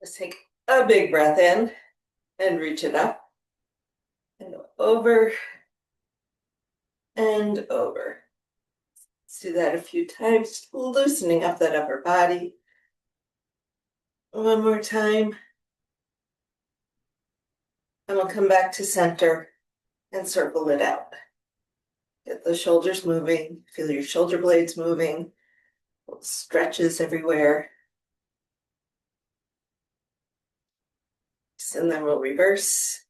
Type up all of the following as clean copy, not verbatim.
Let's take a big breath in and reach it up and over and over. Let's do that a few times, loosening up that upper body. One more time. And we'll come back to center and circle it out. Get the shoulders moving, feel your shoulder blades moving, little stretches everywhere. And then we'll reverse.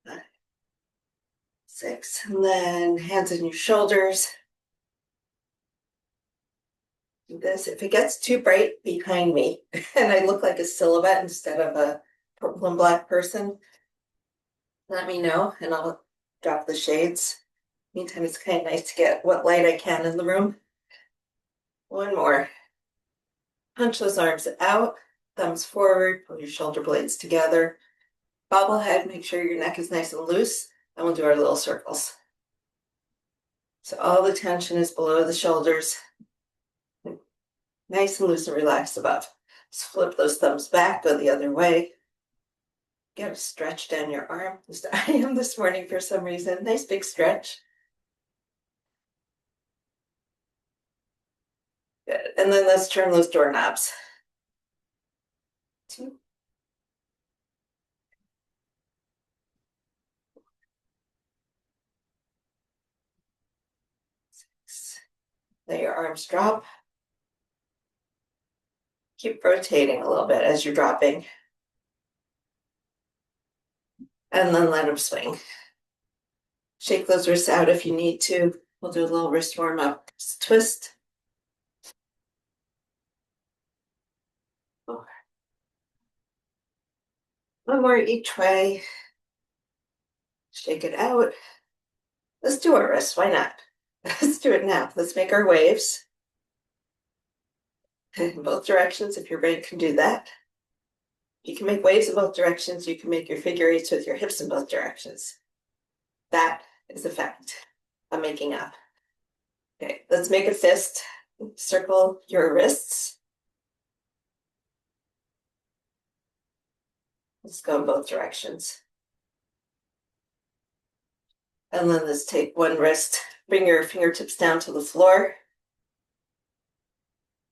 5, 6, and then hands on your shoulders. Do this. If it gets too bright behind me and I look like a silhouette instead of a purple and black person, let me know and I'll drop the shades. Meantime, it's kind of nice to get what light I can in the room. One more. Punch those arms out, thumbs forward, pull your shoulder blades together. Bobblehead, make sure your neck is nice and loose, and we'll do our little circles. So all the tension is below the shoulders. Nice and loose and relaxed above. Just flip those thumbs back, go the other way. Get a stretch down your arm. Just I am this morning for some reason. Nice big stretch. Good. And then let's turn those doorknobs. 2, 6. Let your arms drop. Keep rotating a little bit as you're dropping. And then let them swing. Shake those wrists out if you need to. We'll do a little wrist warm up. Just twist. 4. One more each way. Shake it out. Let's do our wrists. Why not? Let's do it now. Let's make our waves. In both directions, if your brain can do that. You can make waves in both directions. You can make your figure eights with your hips in both directions. That is the fact I'm making up. Okay, let's make a fist. Circle your wrists. Let's go in both directions. And then let's take one wrist, bring your fingertips down to the floor.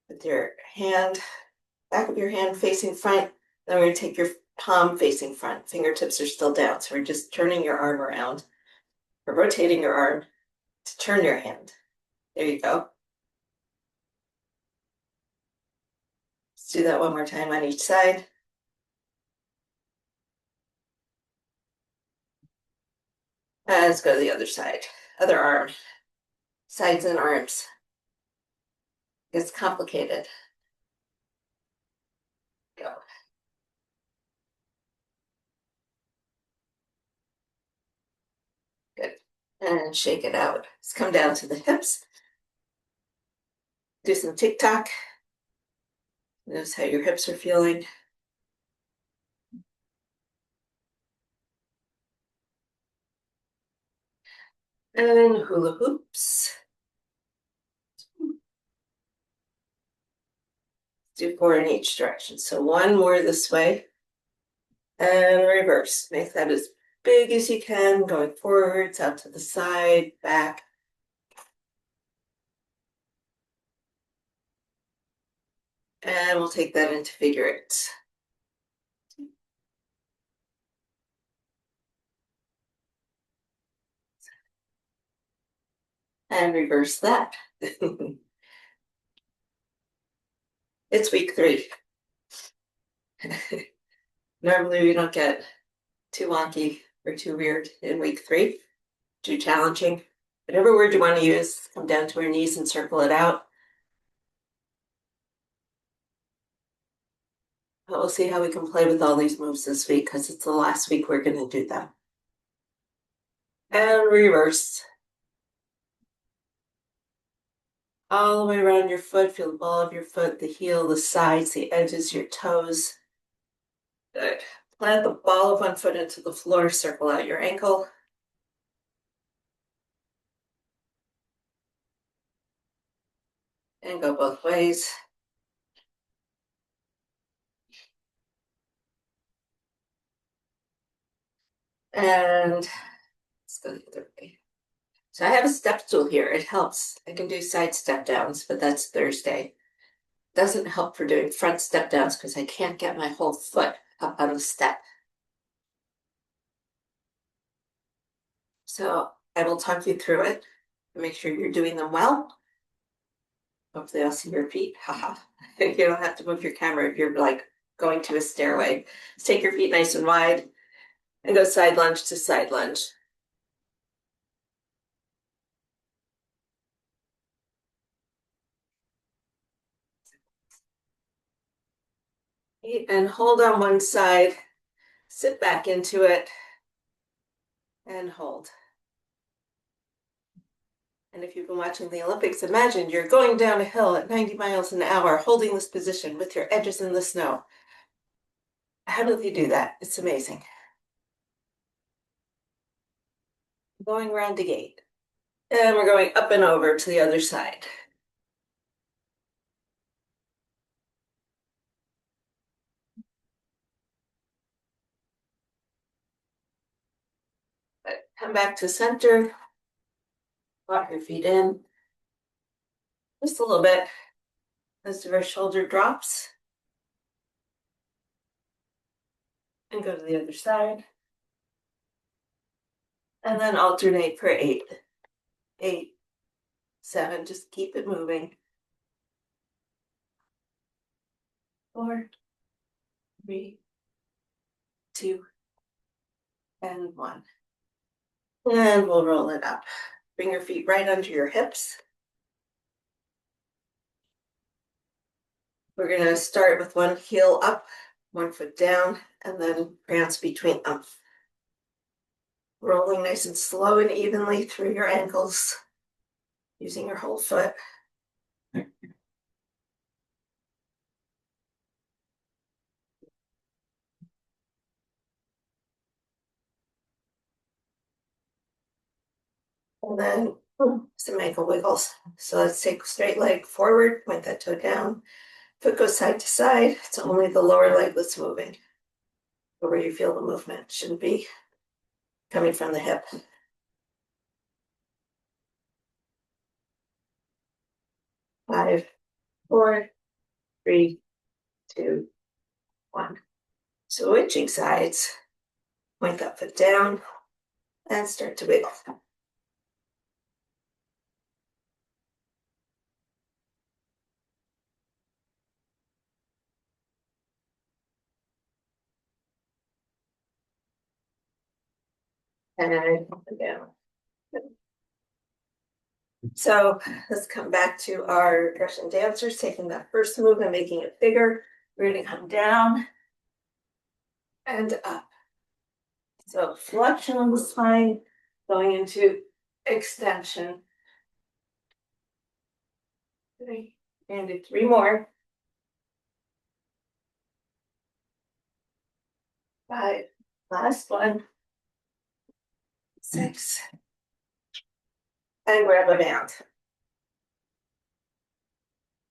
With your hand, back of your hand facing front. Then we're going to take your palm facing front. Fingertips are still down, so we're just turning your arm around. We're rotating your arm to turn your hand. There you go. Let's do that one more time on each side. Let's go to the other side. Other arm. Sides and arms. It's complicated. Go. Good. And shake it out. Let's come down to the hips. Do some tick-tock. Notice how your hips are feeling. And hula hoops. Do 4 in each direction. So one more this way. And reverse. Make that as big as you can, going forwards, out to the side, back. And we'll take that into figure eights. And reverse that. It's week 3. Normally we don't get too wonky or too weird in week 3. Too challenging. Whatever word you want to use, come down to our knees and circle it out. But we'll see how we can play with all these moves this week because it's the last week we're going to do them. And reverse. All the way around your foot. Feel the ball of your foot, the heel, the sides, the edges, your toes. Good. Plant the ball of one foot into the floor. Circle out your ankle. and go both ways. And let's go the other way. So I have a step stool here. It helps. I can do side step downs, but that's Thursday. Doesn't help for doing front step downs because I can't get my whole foot up on the step. So I will talk you through it and make sure you're doing them well. Hopefully I'll see your feet. Haha. You don't have to move your camera if you're like going to a stairway. Just take your feet nice and wide and go side lunge to side lunge. And hold on one side, sit back into it, and hold. And if you've been watching the Olympics, imagine you're going down a hill at 90 miles an hour, holding this position with your edges in the snow. How do they do that? It's amazing. Going around the gate. And we're going up and over to the other side. But come back to center. Walk your feet in. Just a little bit as our shoulder drops. And go to the other side. And then alternate for 8. 8, 7, just keep it moving. 4, 3, 2, and 1. And we'll roll it up. Bring your feet right under your hips. We're going to start with one heel up, one foot down, and then prance between them. Rolling nice and slow and evenly through your ankles, using your whole foot. And then some ankle wiggles. So let's take straight leg forward, point that toe down. Foot goes side to side. It's only the lower leg that's moving. But where you feel the movement shouldn't be coming from the hip. 5, 4, 3, 2, 1. Switching sides. Point that foot down and start to wiggle. And up and down. So let's come back to our Russian dancers, taking that first move and making it bigger. We're going to come down and up. So flexion on the spine, going into extension. 3, and do 3 more. 5, last one. 6, and grab a band.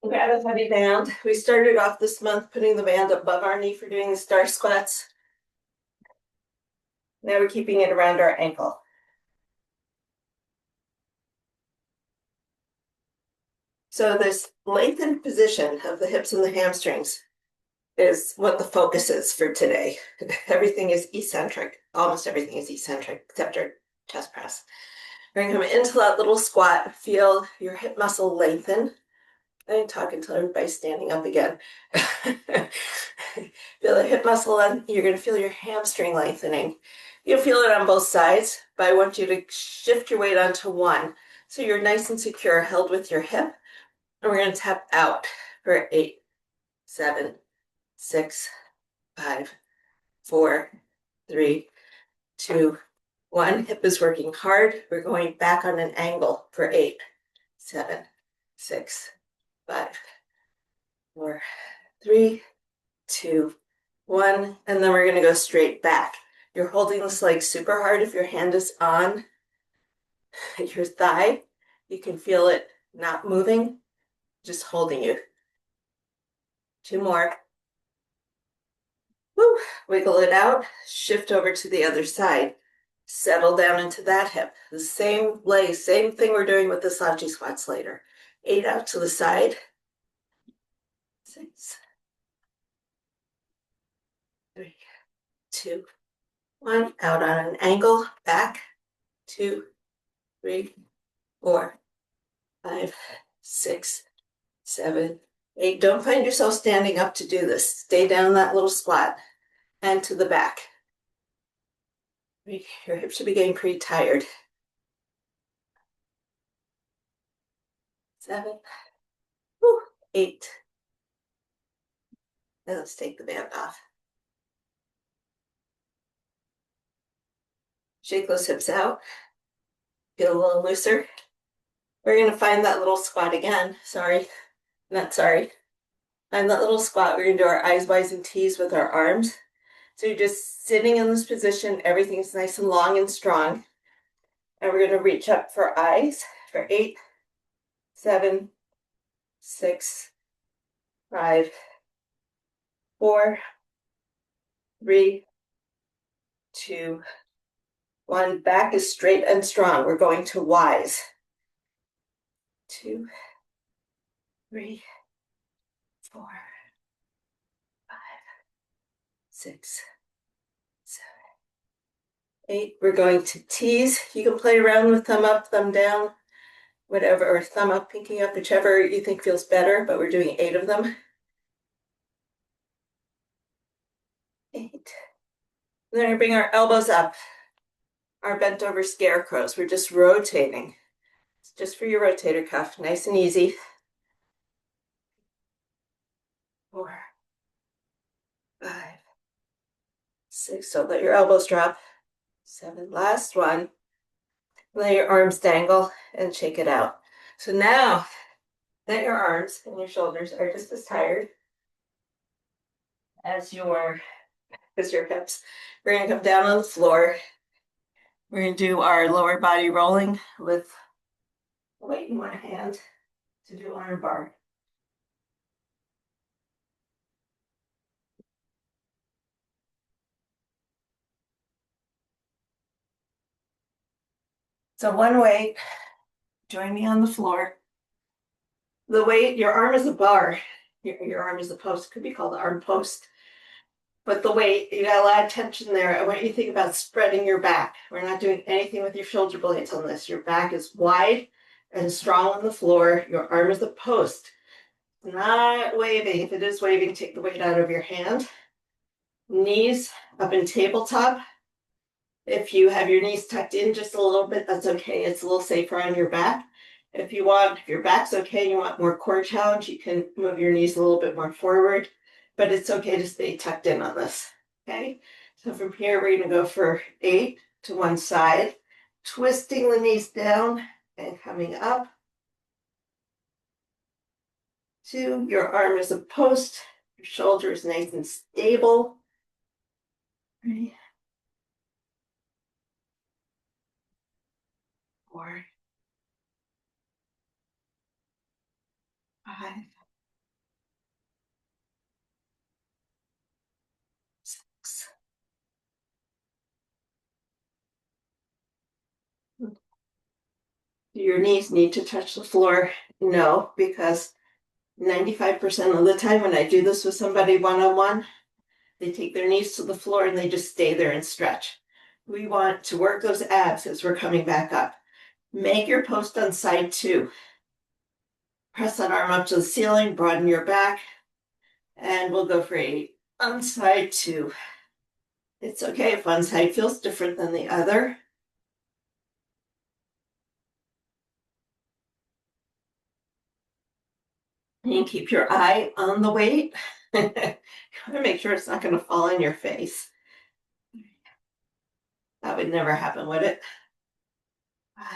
Grab a heavy band. We started off this month putting the band above our knee for doing the star squats. Now we're keeping it around our ankle. So this lengthened position of the hips and the hamstrings is what the focus is for today. Everything is eccentric. Almost everything is eccentric, except our chest press. We're going to come into that little squat. Feel your hip muscle lengthen. I didn't talk until everybody's standing up again. Feel the hip muscle, and you're going to feel your hamstring lengthening. You'll feel it on both sides, but I want you to shift your weight onto one. So you're nice and secure, held with your hip. And we're going to tap out for 8, 7, 6, 5, 4, 3, 2, 1. Hip is working hard. We're going back on an angle for 8, 7, 6, 5, 4, 3, 2, 1. And then we're going to go straight back. You're holding this leg super hard. If your hand is on your thigh, you can feel it not moving. just holding you. 2 more. Woo. Wiggle it out, shift over to the other side. Settle down into that hip. The same leg, same thing we're doing with the Souchy Squats later. 8 out to the side. 6, 3, 2, 1. Out on an angle, back. 2, 3, 4, 5, 6, 7, 8. Don't find yourself standing up to do this. Stay down in that little squat and to the back. Your hips should be getting pretty tired. 7, 8. And let's take the band off. Shake those hips out. Get a little looser. We're going to find that little squat again. Sorry, not sorry. Find that little squat. We're going to do our eyes, Ys, and Ts with our arms. So you're just sitting in this position. Everything's nice and long and strong. And we're going to reach up for eyes for 8, 7, 6, 5, 4, 3, 2, 1. Back is straight and strong. We're going to Ys. 2, 3, 4, 5, 6, 7, 8. We're going to T's. You can play around with thumb up, thumb down, whatever, or thumb up, pinky up, whichever you think feels better, but we're doing 8 of them. 8. And then we bring our elbows up, our bent over scarecrows. We're just rotating. It's just for your rotator cuff, nice and easy. 4, 5, 6. So let your elbows drop. 7. Last one. Let your arms dangle and shake it out. So now that your arms and your shoulders are just as tired as your hips, we're going to come down on the floor. We're going to do our lower body rolling with weight in one hand to do arm bar. So one weight, join me on the floor. The weight, your arm is a bar. Your arm is the post, could be called the arm post. But the weight, you got a lot of tension there. I want you to think about spreading your back. We're not doing anything with your shoulder blades on this. Your back is wide and strong on the floor. Your arm is the post. Not waving. If it is waving, take the weight out of your hand. Knees up in tabletop. If you have your knees tucked in just a little bit, that's okay. It's a little safer on your back. If your back's okay and you want more core challenge, you can move your knees a little bit more forward, but it's okay to stay tucked in on this, okay? So from here, we're gonna go for 8 to one side, twisting the knees down and coming up. 2, your arm is a post, your shoulder is nice and stable. 3, 4, 5, 6. Do your knees need to touch the floor? No, because 95% of the time when I do this with somebody one-on-one, they take their knees to the floor and they just stay there and stretch. We want to work those abs as we're coming back up. Make your post on side 2. Press that arm up to the ceiling, broaden your back, and we'll go for 8 on side 2. It's okay if one side feels different than the other. And keep your eye on the weight. Make sure it's not going to fall in your face. That would never happen, would it? 5,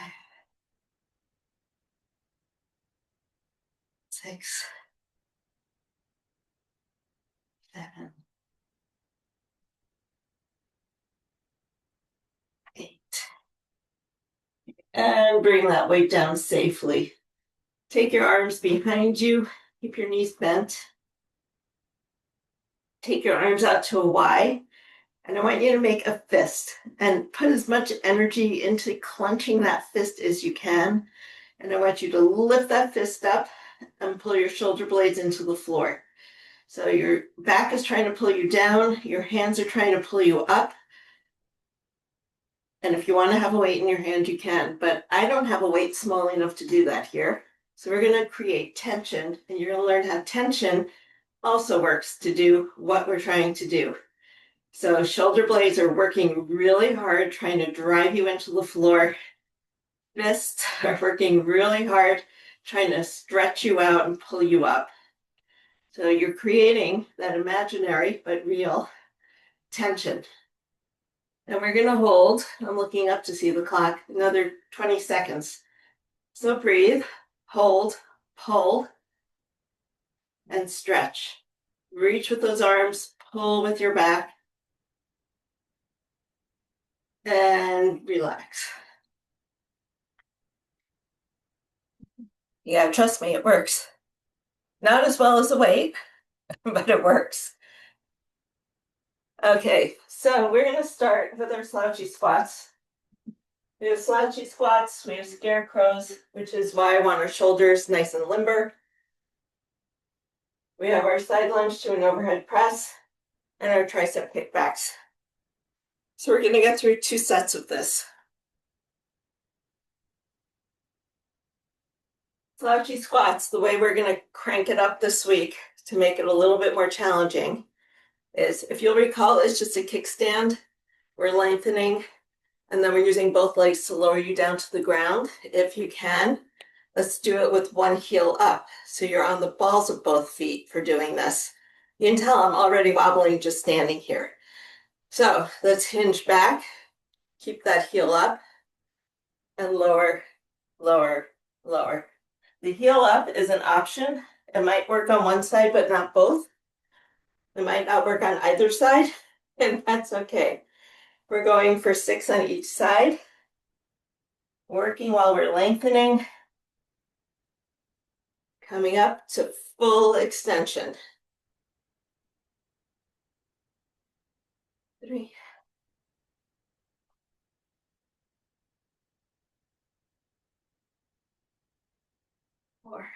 6, 7, 8. And bring that weight down safely. Take your arms behind you. Keep your knees bent. Take your arms out to a Y. And I want you to make a fist and put as much energy into clenching that fist as you can. And I want you to lift that fist up and pull your shoulder blades into the floor. So your back is trying to pull you down. Your hands are trying to pull you up. And if you want to have a weight in your hand, you can. But I don't have a weight small enough to do that here. So we're going to create tension. And you're going to learn how tension also works to do what we're trying to do. So shoulder blades are working really hard, trying to drive you into the floor. Fists are working really hard, trying to stretch you out and pull you up. So you're creating that imaginary but real tension. And we're going to hold, I'm looking up to see the clock, another 20 seconds. So breathe, hold, pull, and stretch. Reach with those arms, pull with your back, and relax. Yeah, trust me, it works. Not as well as the weight, but it works. Okay, so we're going to start with our slouchy squats. We have slouchy squats, we have scarecrows, which is why I want our shoulders nice and limber. We have our side lunge to an overhead press and our tricep kickbacks. So we're going to get through 2 sets of this. Slouchy squats, the way we're going to crank it up this week to make it a little bit more challenging is, if you'll recall, it's just a kickstand. We're lengthening, and then we're using both legs to lower you down to the ground. If you can, let's do it with one heel up. So you're on the balls of both feet for doing this. You can tell I'm already wobbling just standing here. So let's hinge back, keep that heel up, and lower, lower, lower. The heel up is an option. It might work on one side, but not both. It might not work on either side, and that's okay. We're going for 6 on each side, working while we're lengthening, coming up to full extension. 3, 4,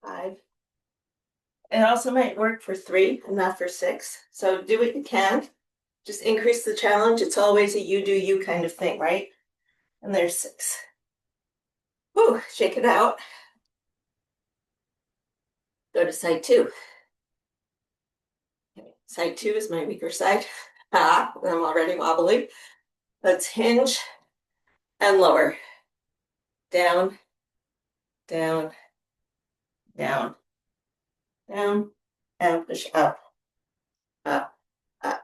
5. It also might work for 3 and not for 6. So do what you can. Just increase the challenge. It's always a you do you kind of thing, right? And there's 6. Whew, shake it out. Go to side 2. Okay, side 2 is my weaker side. I'm already wobbly. Let's hinge and lower. Down, down, down, down, and push up, up, up.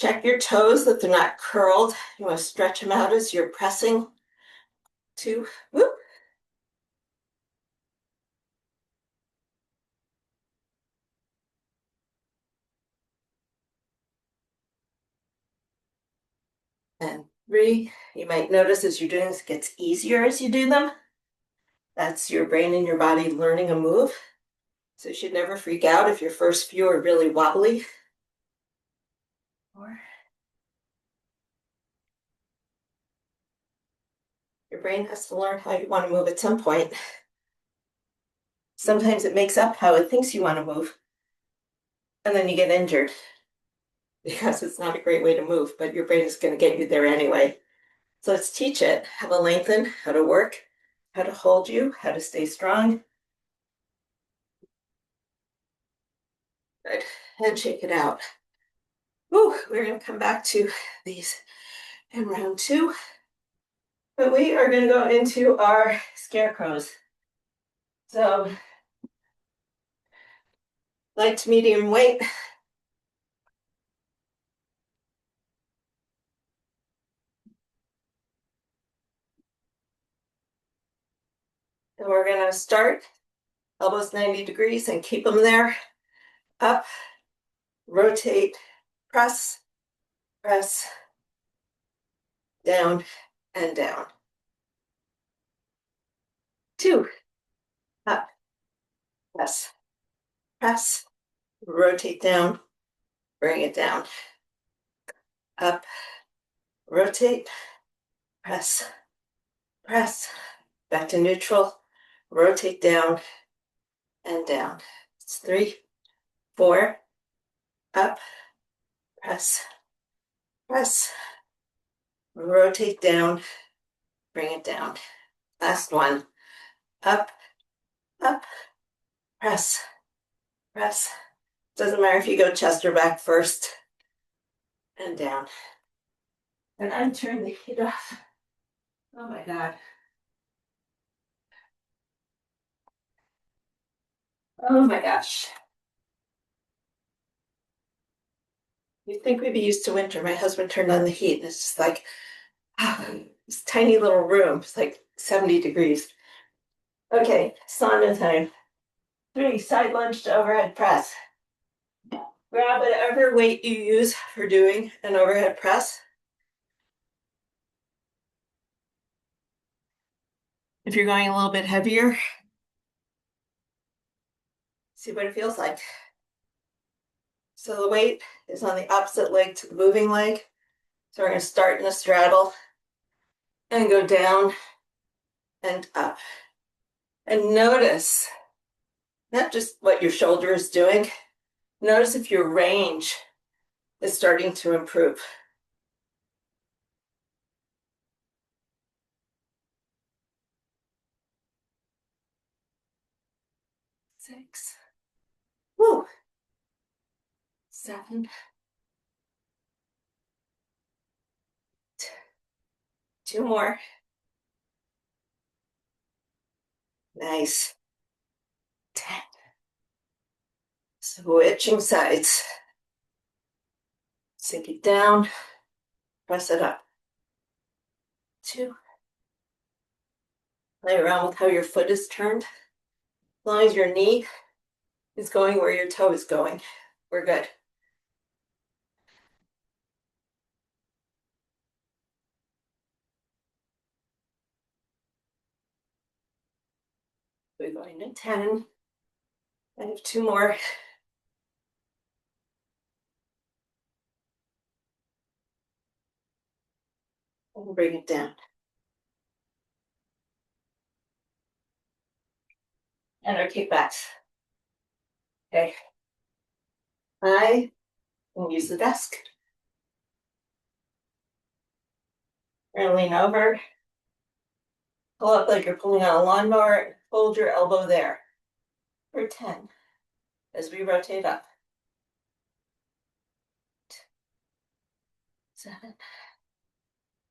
Check your toes that they're not curled. You want to stretch them out as you're pressing. 2, whoop. And 3. You might notice as you're doing this, it gets easier as you do them. That's your brain and your body learning a move. So you should never freak out if your first few are really wobbly. 4. Your brain has to learn how you want to move at some point. Sometimes it makes up how it thinks you want to move. And then you get injured because it's not a great way to move, but your brain is going to get you there anyway. So let's teach it how to lengthen, how to work, how to hold you, how to stay strong. Good. And shake it out. Whew, we're going to come back to these in round 2. But we are going to go into our scarecrows. So light to medium weight. And we're going to start elbows 90 degrees and keep them there. Up, rotate, press, press, down and down. 2, up, press, press, rotate down, bring it down, up, rotate, press, press, back to neutral, rotate down and down. It's 3, 4, up, press, press, rotate down, bring it down. Last one, up, up, press, press. Doesn't matter if you go chest or back first, and down. And I'm turning the heat off. Oh my God. Oh my gosh. You'd think we'd be used to winter. My husband turned on the heat and it's just like, this tiny little room. It's like 70 degrees. Okay, sauna time. 3, side lunge to overhead press. Grab whatever weight you use for doing an overhead press. If you're going a little bit heavier, see what it feels like. So the weight is on the opposite leg to the moving leg. So we're going to start in a straddle and go down and up. And notice not just what your shoulder is doing, notice if your range is starting to improve. 6, woo, 7, 2 more. Nice. 10. Switching sides. Sink it down, press it up. 2. Play around with how your foot is turned. As long as your knee is going where your toe is going, we're good. We're going to 10. I have 2 more. And bring it down. And our kickbacks. Okay. I can use the desk. We're going to lean over. Pull up like you're pulling on a lawnmower. Hold your elbow there for 10 as we rotate up. 7.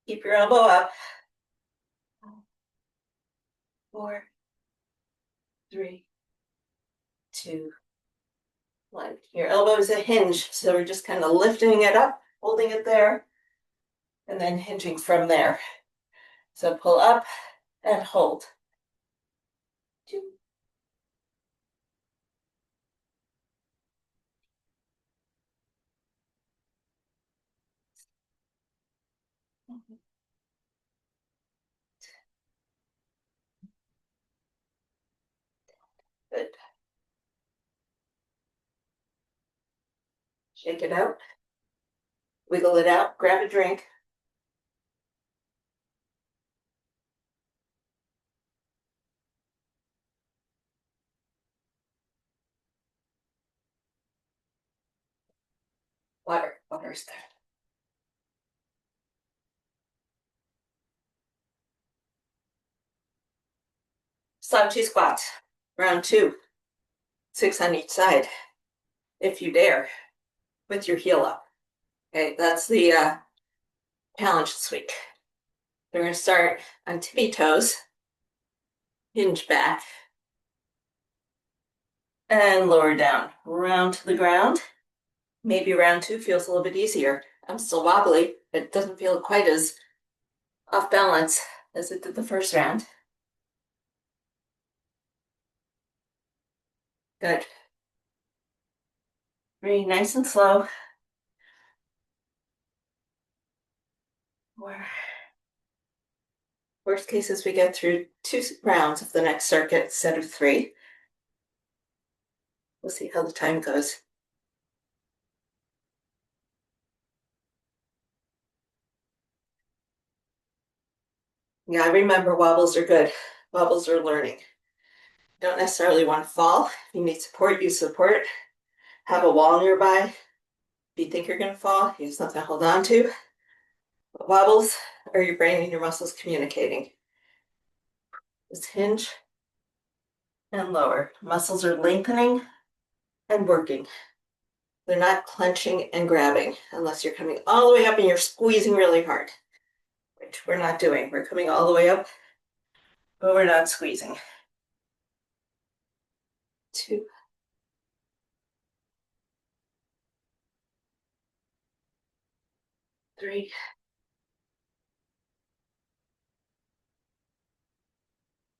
Keep your elbow up. 4, 3, 2, 1. Your elbow is a hinge, so we're just kind of lifting it up, holding it there, and then hinging from there. So pull up and hold. 2. Good. Shake it out. Wiggle it out. Grab a drink. Water's there. Souchy squats. Round 2. 6 on each side, if you dare, with your heel up. Okay, that's the challenge this week. We're going to start on tippy toes, hinge back, and lower down, round to the ground. Maybe round 2 feels a little bit easier. I'm still wobbly, but it doesn't feel quite as off balance as it did the first round. Good. Breathe nice and slow. 4. Worst case is we get through 2 rounds of the next circuit instead of 3. We'll see how the time goes. Yeah, I remember wobbles are good. Wobbles are learning. You don't necessarily want to fall. If you need support, use support. Have a wall nearby. If you think you're going to fall, use something to hold on to. But wobbles are your brain and your muscles communicating. Just hinge and lower. Muscles are lengthening and working. They're not clenching and grabbing unless you're coming all the way up and you're squeezing really hard, which we're not doing. We're coming all the way up, but we're not squeezing. 2, 3,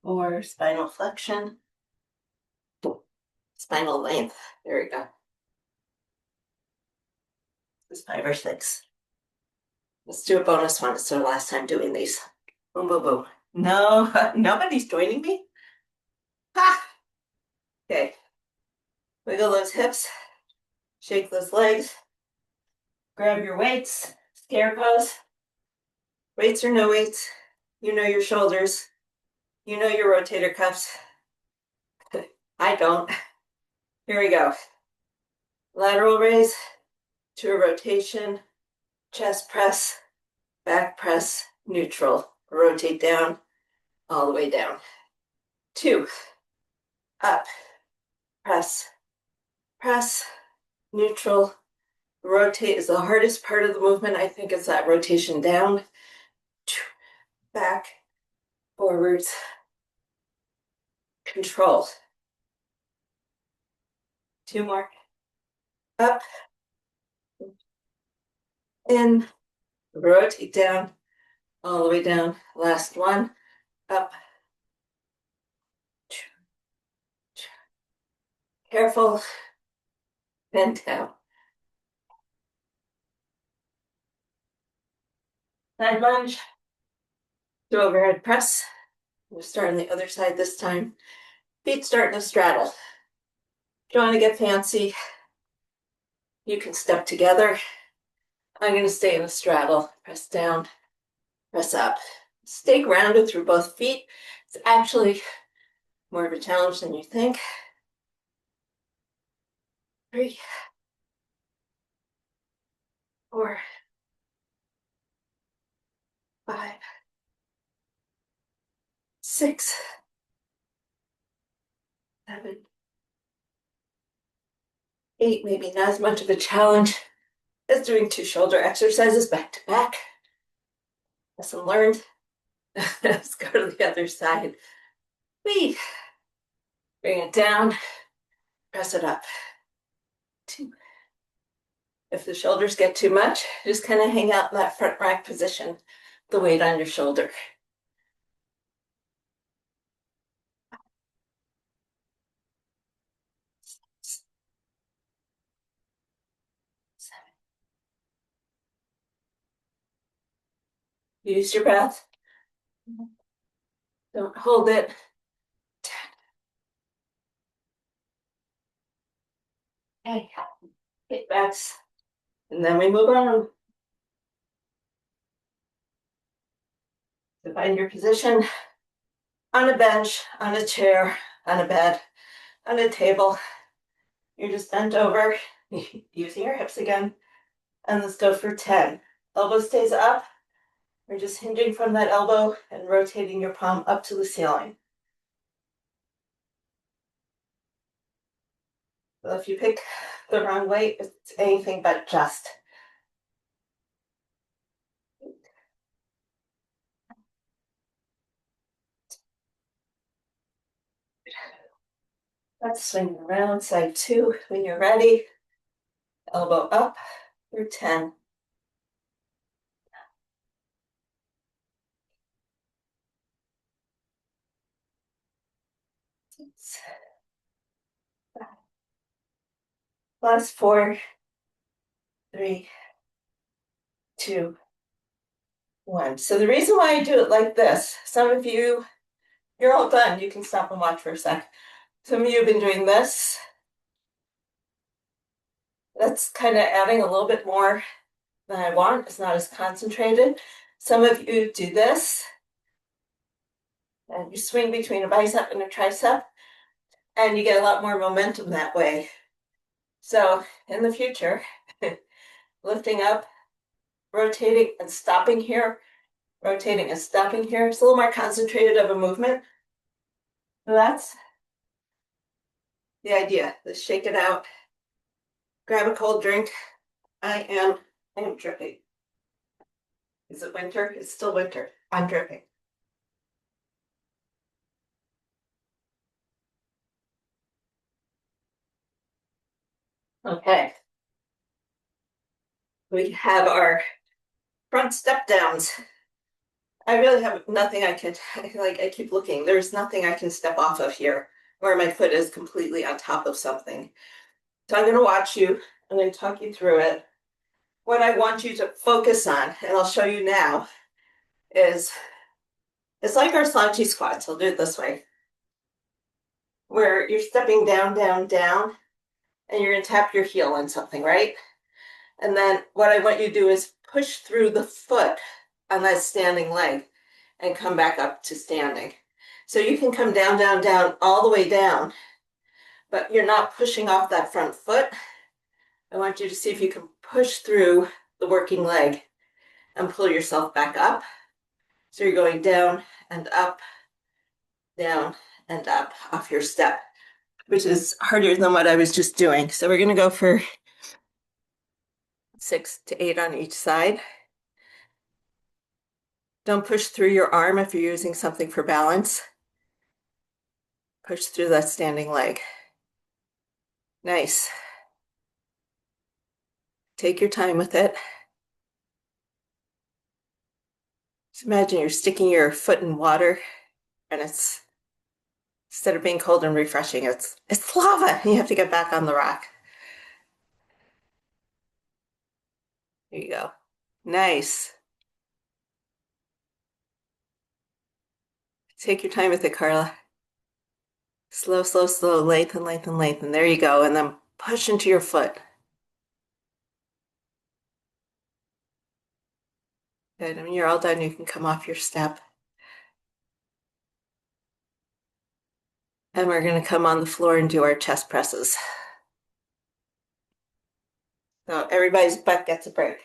4, spinal flexion, spinal length. There we go. It's 5 or 6. Let's do a bonus one. It's our last time doing these. Boom, boom, boom. No, nobody's joining me? Ha! Okay. Wiggle those hips. Shake those legs. Grab your weights. Scarecrows. Weights or no weights. You know your shoulders. You know your rotator cuffs. I don't. Here we go. Lateral raise to a rotation. Chest press. Back press. Neutral. Rotate down. All the way down. 2. Up. Press. Press. Neutral. Rotate is the hardest part of the movement. I think it's that rotation down. Back. Forwards. Control. 2 more. Up. In. Rotate down. All the way down. Last one. Up. Careful. Bend down. Side lunge. Do overhead press. We'll start on the other side this time. Feet starting to straddle. If you want to get fancy, you can step together. I'm going to stay in a straddle. Press down, press up. Stay grounded through both feet. It's actually more of a challenge than you think. 3, 4, 5, 6, 7, 8. Maybe not as much of a challenge as doing 2 shoulder exercises back to back. Lesson learned. Let's go to the other side. Bring it down, press it up. 2. If the shoulders get too much, just kind of hang out in that front rack position, the weight on your shoulder. 7. Use your breath. Don't hold it. 10. Okay. Kickbacks. And then we move on. So find your position on a bench, on a chair, on a bed, on a table. You're just bent over, using your hips again. And let's go for 10. Elbow stays up. We're just hinging from that elbow and rotating your palm up to the ceiling. So if you pick the wrong weight, it's anything but just. Let's swing around, side 2 when you're ready. Elbow up for 10. 6, 5. Last 4, 3, 2, one. So the reason why I do it like this, some of you, you're all done. You can stop and watch for a sec. Some of you have been doing this. That's kind of adding a little bit more than I want. It's not as concentrated. Some of you do this, and you swing between a bicep and a tricep, and you get a lot more momentum that way. So in the future, lifting up, rotating and stopping here, rotating and stopping here. It's a little more concentrated of a movement. So that's the idea. Let's shake it out. Grab a cold drink. I am dripping. Is it winter? It's still winter. I'm dripping. Okay. We have our front step downs. I really have nothing I can, like, I keep looking. There's nothing I can step off of here where my foot is completely on top of something. So I'm going to watch you. I'm going to talk you through it. What I want you to focus on, and I'll show you now, is it's like our Souchy Squats. I'll do it this way, where you're stepping down, down, down, and you're going to tap your heel on something, right? And then what I want you to do is push through the foot on that standing leg and come back up to standing. So you can come down, down, down, all the way down, but you're not pushing off that front foot. I want you to see if you can push through the working leg and pull yourself back up. So you're going down and up, down and up off your step, which is harder than what I was just doing. So we're going to go for 6 to 8 on each side. Don't push through your arm if you're using something for balance. Push through that standing leg. Nice. Take your time with it. Just imagine you're sticking your foot in water and it's, instead of being cold and refreshing, it's lava. You have to get back on the rock. There you go. Nice. Take your time with it, Carla. Slow, slow, slow, lengthen, lengthen, lengthen. There you go. And then push into your foot. Good. When you're all done, you can come off your step. And we're going to come on the floor and do our chest presses. So everybody's butt gets a break.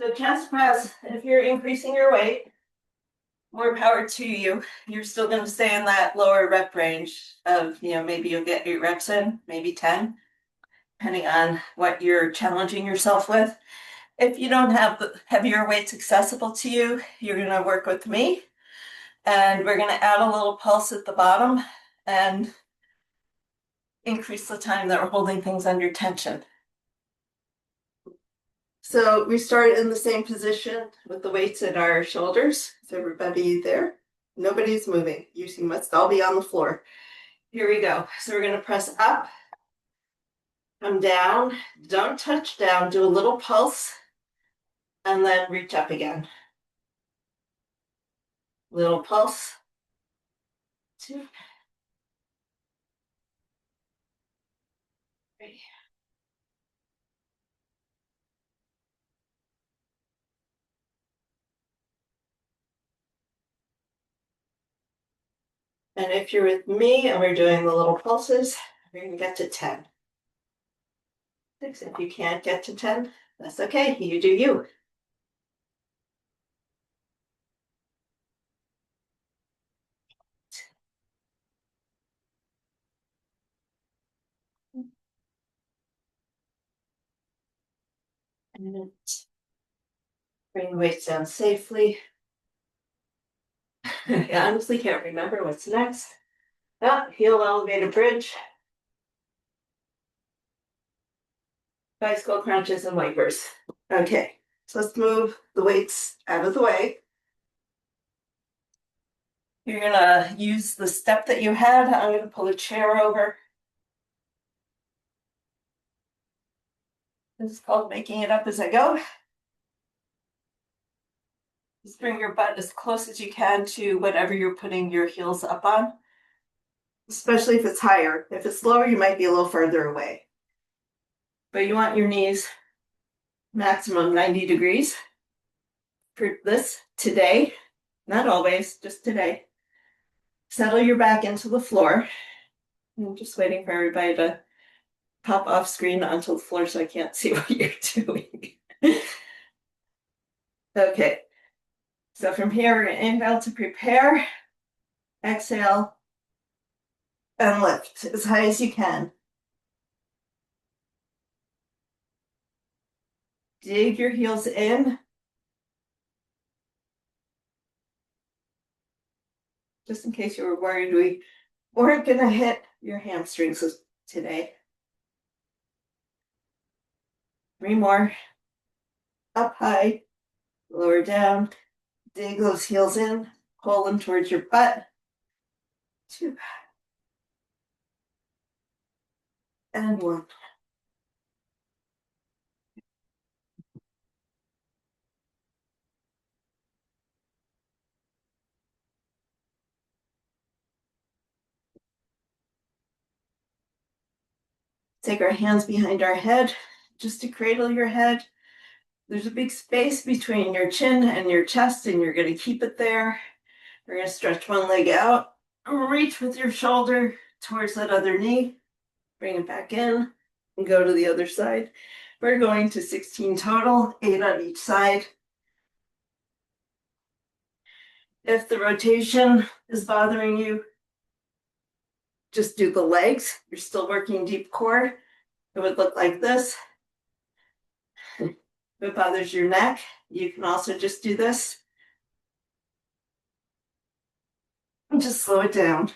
So chest press, if you're increasing your weight, more power to you. You're still going to stay in that lower rep range of, maybe you'll get 8 reps in, maybe 10, depending on what you're challenging yourself with. If you don't have the heavier weights accessible to you, you're going to work with me. And we're going to add a little pulse at the bottom and increase the time that we're holding things under tension. So we start in the same position with the weights at our shoulders. Is everybody there? Nobody's moving. You must all be on the floor. Here we go. So we're going to press up, come down, don't touch down, do a little pulse, and then reach up again. Little pulse. 2, 3. And if you're with me and we're doing the little pulses, we're going to get to 10. 6. If you can't get to 10, that's okay. You do you. And bring the weights down safely. I honestly can't remember what's next. Heel elevated bridge. Bicycle crunches and wipers. Okay, so let's move the weights out of the way. You're gonna use the step that you had. I'm gonna pull a chair over. This is called making it up as I go. Just bring your butt as close as you can to whatever you're putting your heels up on, especially if it's higher. If it's lower, you might be a little further away. But you want your knees maximum 90 degrees for this today. Not always, just today. Settle your back into the floor. I'm just waiting for everybody to pop off screen onto the floor so I can't see what you're doing. Okay, so from here, we're going to inhale to prepare, exhale, and lift as high as you can. Dig your heels in. Just in case you were worried, we weren't going to hit your hamstrings today. 3 more. Up high, lower down. Dig those heels in. Pull them towards your butt. 2. And 1. Take our hands behind our head just to cradle your head. There's a big space between your chin and your chest, and you're going to keep it there. We're going to stretch one leg out. Reach with your shoulder towards that other knee. Bring it back in and go to the other side. We're going to 16 total, 8 on each side. If the rotation is bothering you, just do the legs. You're still working deep core. It would look like this. If it bothers your neck, you can also just do this. And just slow it down.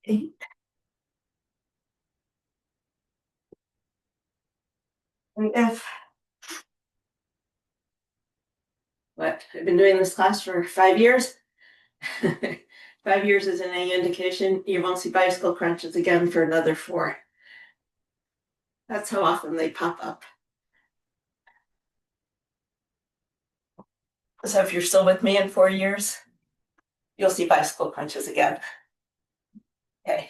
8. And if I've been doing this class for 5 years. 5 years isn't any indication. You won't see bicycle crunches again for another 4. That's how often they pop up. So if you're still with me in 4 years, you'll see bicycle crunches again. Okay.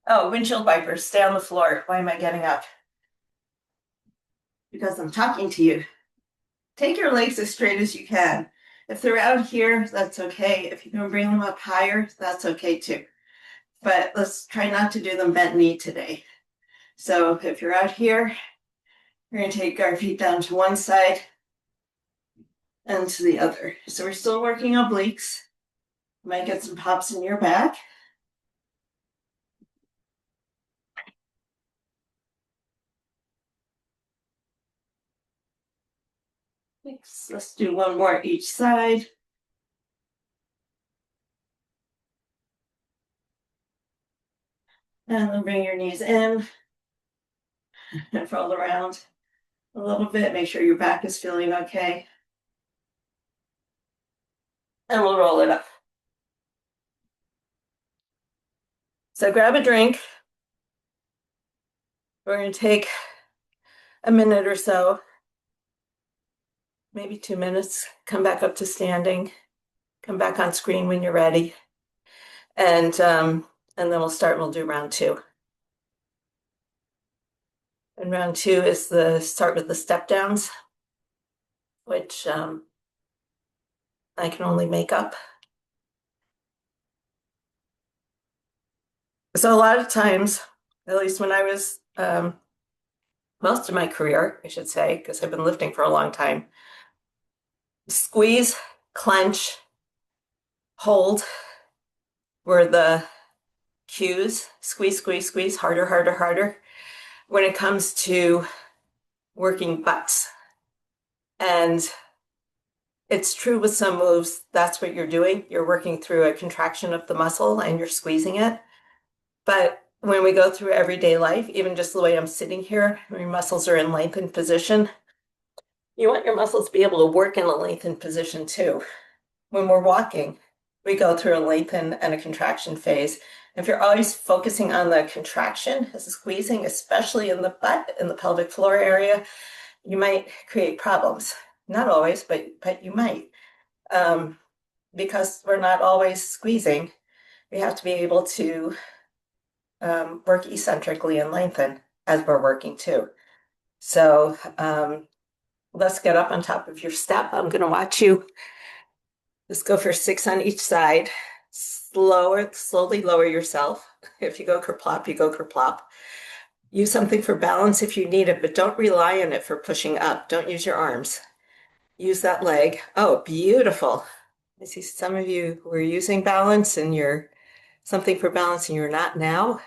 Oh, windshield wipers, stay on the floor. Why am I getting up? Because I'm talking to you. Take your legs as straight as you can. If they're out here, that's okay. If you can bring them up higher, that's okay too. But let's try not to do them bent knee today. So if you're out here, we're going to take our feet down to one side and to the other. So we're still working obliques. Might get some pops in your back. Let's do one more each side. And then bring your knees in and roll around a little bit. Make sure your back is feeling okay. And we'll roll it up. So grab a drink. We're going to take a minute or so, maybe 2 minutes, come back up to standing, come back on screen when you're ready. And then we'll start and we'll do round 2. And round 2 is the start with the step downs, which I can only make up. So a lot of times, at least when I was most of my career, I should say, because I've been lifting for a long time, squeeze, clench, hold were the cues. Squeeze, squeeze, squeeze, harder, harder, harder. When it comes to working butts. And it's true with some moves, that's what you're doing. You're working through a contraction of the muscle and you're squeezing it. But when we go through everyday life, even just the way I'm sitting here, my muscles are in lengthened position. You want your muscles to be able to work in a lengthened position too. When we're walking, we go through a lengthen and a contraction phase. If you're always focusing on the contraction as a squeezing, especially in the butt, in the pelvic floor area, you might create problems. Not always, but you might. Because we're not always squeezing, we have to be able to work eccentrically and lengthen as we're working too. So let's get up on top of your step. I'm going to watch you. Let's go for 6 on each side. Slowly lower yourself. If you go kerplop, you go kerplop. Use something for balance if you need it, but don't rely on it for pushing up. Don't use your arms. Use that leg. Oh, beautiful. I see some of you who are using balance and you're something for balance and you're not now.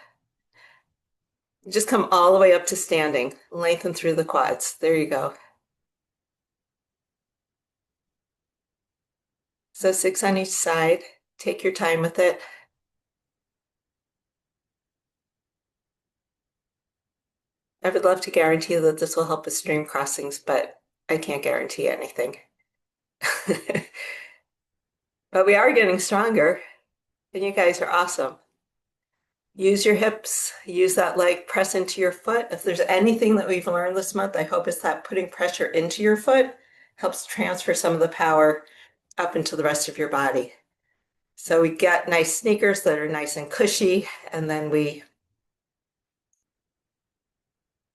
Just come all the way up to standing. Lengthen through the quads. There you go. So 6 on each side. Take your time with it. I would love to guarantee that this will help with stream crossings, but I can't guarantee anything. But we are getting stronger, and you guys are awesome. Use your hips, use that leg, press into your foot. If there's anything that we've learned this month, I hope it's that putting pressure into your foot helps transfer some of the power up into the rest of your body. So we get nice sneakers that are nice and cushy, and then we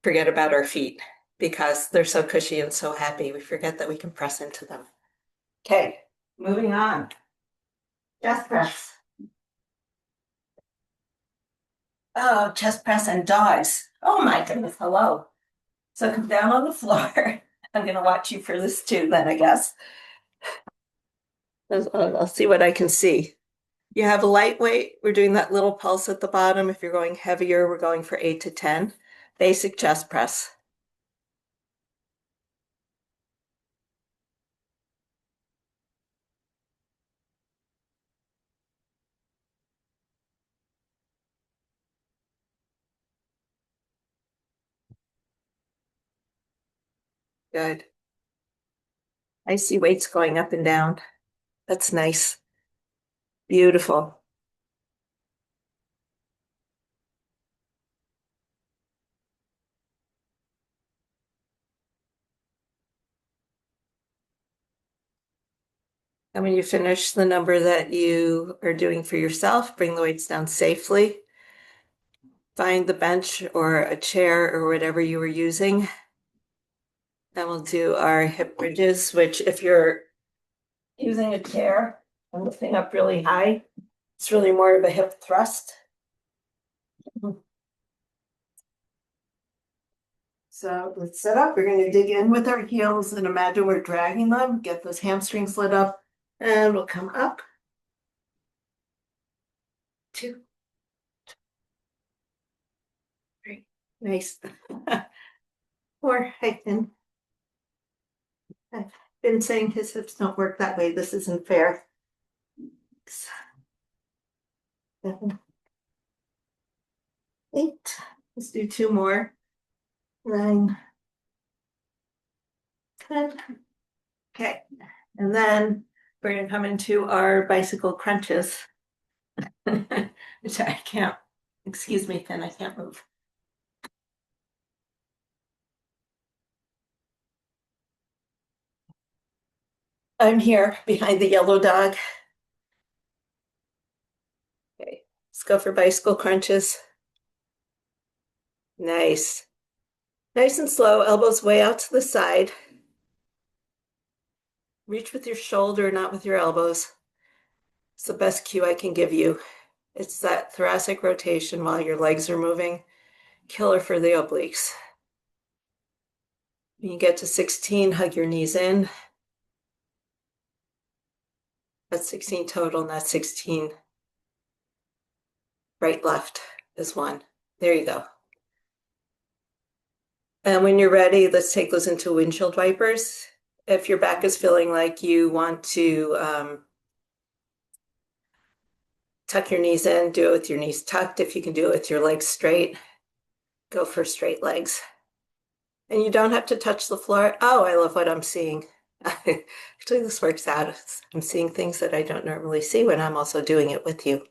forget about our feet because they're so cushy and so happy. We forget that we can press into them. Okay, moving on. Chest press. Oh, chest press and dogs. Oh my goodness, hello. So come down on the floor. I'm going to watch you for this too, then, I guess. I'll see what I can see. You have a lightweight. We're doing that little pulse at the bottom. If you're going heavier, we're going for 8 to 10. Basic chest press. Good. I see weights going up and down. That's nice. Beautiful. And when you finish the number that you are doing for yourself, bring the weights down safely. Find the bench or a chair or whatever you were using. Then we'll do our hip bridges, which if you're using a chair and lifting up really high, it's really more of a hip thrust. So let's set up. We're going to dig in with our heels and imagine we're dragging them. Get those hamstrings lit up and we'll come up. 2, 3. Nice. 4, Hyphen. I've been saying his hips don't work that way. This isn't fair. 6, 7, 8. Let's do 2 more. 9, 10. Okay. And then we're going to come into our bicycle crunches. Which I can't, excuse me, Finn, I can't move. I'm here behind the yellow dog. Okay, let's go for bicycle crunches. Nice. Nice and slow, elbows way out to the side. Reach with your shoulder, not with your elbows. It's the best cue I can give you. It's that thoracic rotation while your legs are moving. Killer for the obliques. When you get to 16, hug your knees in. That's 16 total, not 16. Right, left is 1. There you go. And when you're ready, let's take those into windshield wipers. If your back is feeling like you want to tuck your knees in, do it with your knees tucked. If you can do it with your legs straight, go for straight legs. And you don't have to touch the floor. Oh, I love what I'm seeing. Actually, this works out. I'm seeing things that I don't normally see when I'm also doing it with you.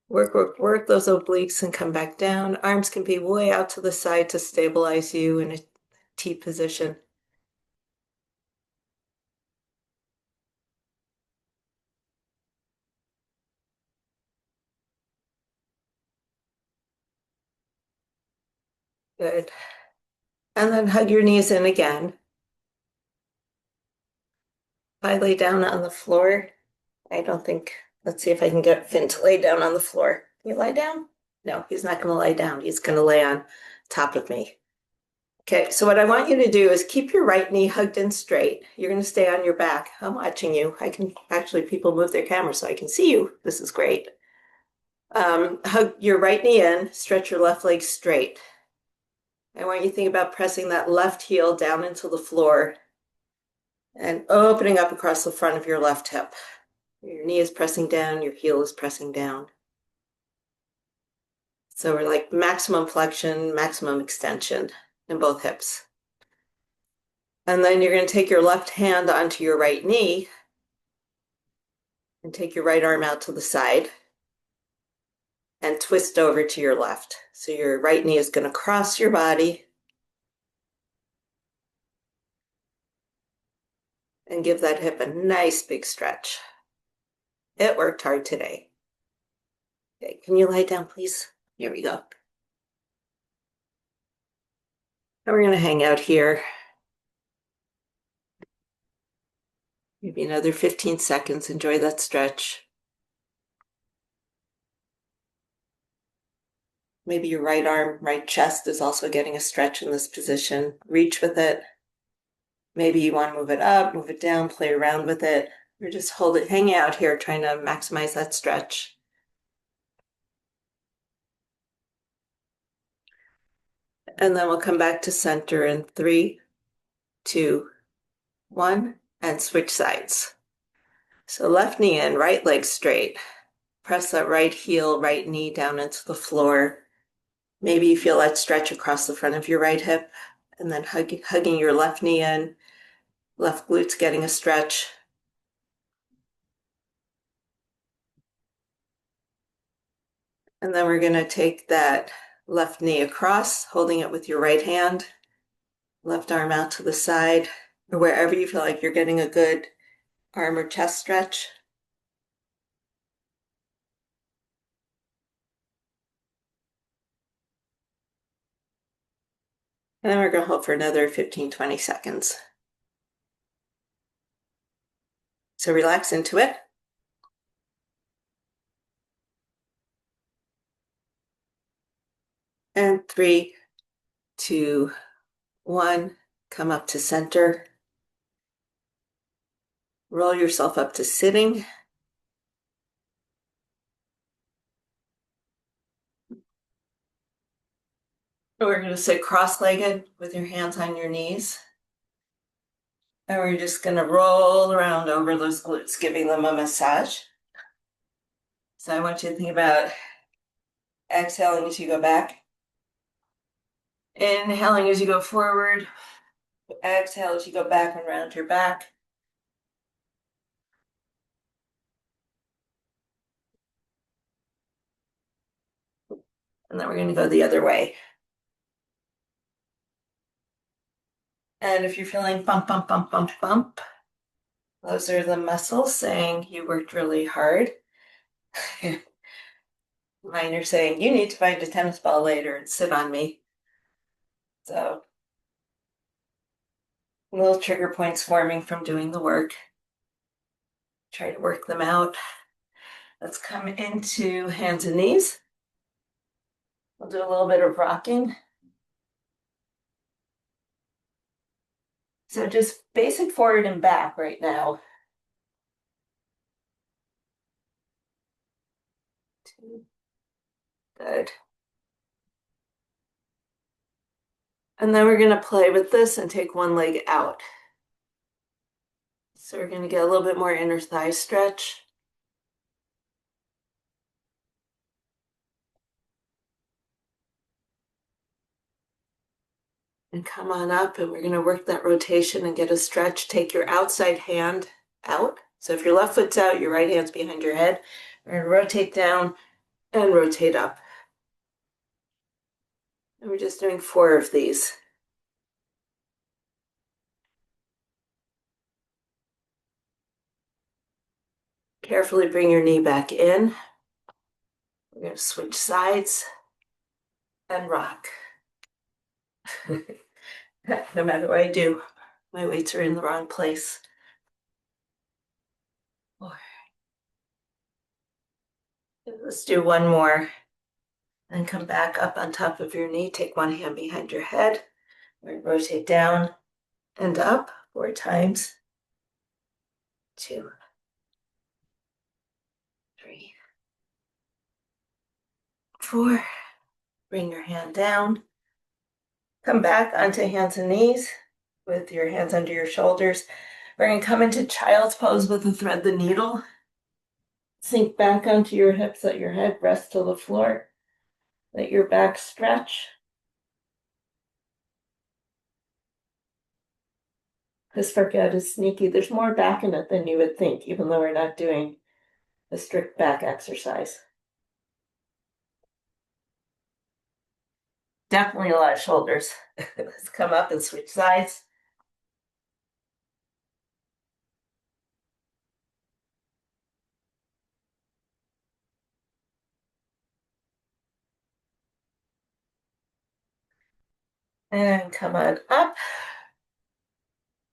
Work, work, work those obliques and come back down. Arms can be way out to the side to stabilize you in a T position. Good. And then hug your knees in again. If I lay down on the floor, I don't think, let's see if I can get Finn to lay down on the floor. Can you lie down? No, he's not going to lie down. He's going to lay on top of me. Okay, so what I want you to do is keep your right knee hugged in straight. You're going to stay on your back. I'm watching you. I can actually, people move their camera so I can see you. This is great. Hug your right knee in, stretch your left leg straight. I want you to think about pressing that left heel down into the floor and opening up across the front of your left hip. Your knee is pressing down, your heel is pressing down. So we're like maximum flexion, maximum extension in both hips. And then you're going to take your left hand onto your right knee and take your right arm out to the side and twist over to your left. So your right knee is going to cross your body and give that hip a nice big stretch. It worked hard today. Okay, can you lie down, please? Here we go. And we're going to hang out here. Maybe another 15 seconds. Enjoy that stretch. Maybe your right arm, right chest is also getting a stretch in this position. Reach with it. Maybe you want to move it up, move it down, play around with it. Or just hold it, hang out here, trying to maximize that stretch. And then we'll come back to center in 3, 2, 1, and switch sides. So left knee in, right leg straight. Press that right heel, right knee down into the floor. Maybe you feel that stretch across the front of your right hip, and then hugging your left knee in, left glute's getting a stretch. And then we're going to take that left knee across, holding it with your right hand, left arm out to the side, or wherever you feel like you're getting a good arm or chest stretch. And then we're going to hold for another 15, 20 seconds. So relax into it. And 3, 2, 1, come up to center. Roll yourself up to sitting. We're going to sit cross-legged with your hands on your knees. And we're just going to roll around over those glutes, giving them a massage. So I want you to think about exhaling as you go back. Inhaling as you go forward. Exhale as you go back and round your back. And then we're going to go the other way. And if you're feeling bump, bump, bump, bump, bump, those are the muscles saying you worked really hard. Mine are saying you need to find a tennis ball later and sit on me. So little trigger points forming from doing the work. Try to work them out. Let's come into hands and knees. We'll do a little bit of rocking. So just basic forward and back right now. 2. Good. And then we're going to play with this and take one leg out. So we're going to get a little bit more inner thigh stretch. And come on up, and we're going to work that rotation and get a stretch. Take your outside hand out. So if your left foot's out, your right hand's behind your head. We're going to rotate down and rotate up. And we're just doing 4 of these. Carefully bring your knee back in. We're going to switch sides and rock. No matter what I do, my weights are in the wrong place. 4. Let's do 1 more. And come back up on top of your knee. Take 1 hand behind your head. We're going to rotate down and up 4 times. 2, 3, 4. Bring your hand down. Come back onto hands and knees with your hands under your shoulders. We're going to come into child's pose with the thread the needle. Sink back onto your hips, let your head rest to the floor. Let your back stretch. This workout is sneaky. There's more back in it than you would think, even though we're not doing a strict back exercise. Definitely a lot of shoulders. Let's come up and switch sides. And come on up.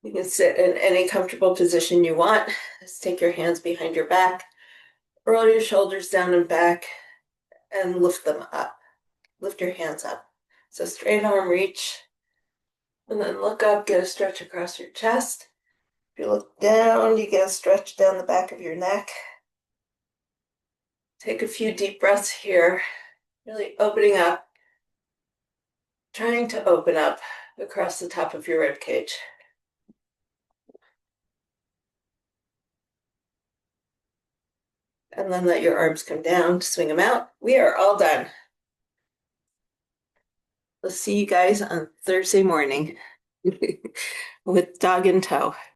You can sit in any comfortable position you want. Just take your hands behind your back. Roll your shoulders down and back and lift them up. Lift your hands up. So straight arm reach. And then look up, get a stretch across your chest. If you look down, you get a stretch down the back of your neck. Take a few deep breaths here. Really opening up. Trying to open up across the top of your rib cage. And then let your arms come down, swing them out. We are all done. We'll see you guys on Thursday morning with dog in tow.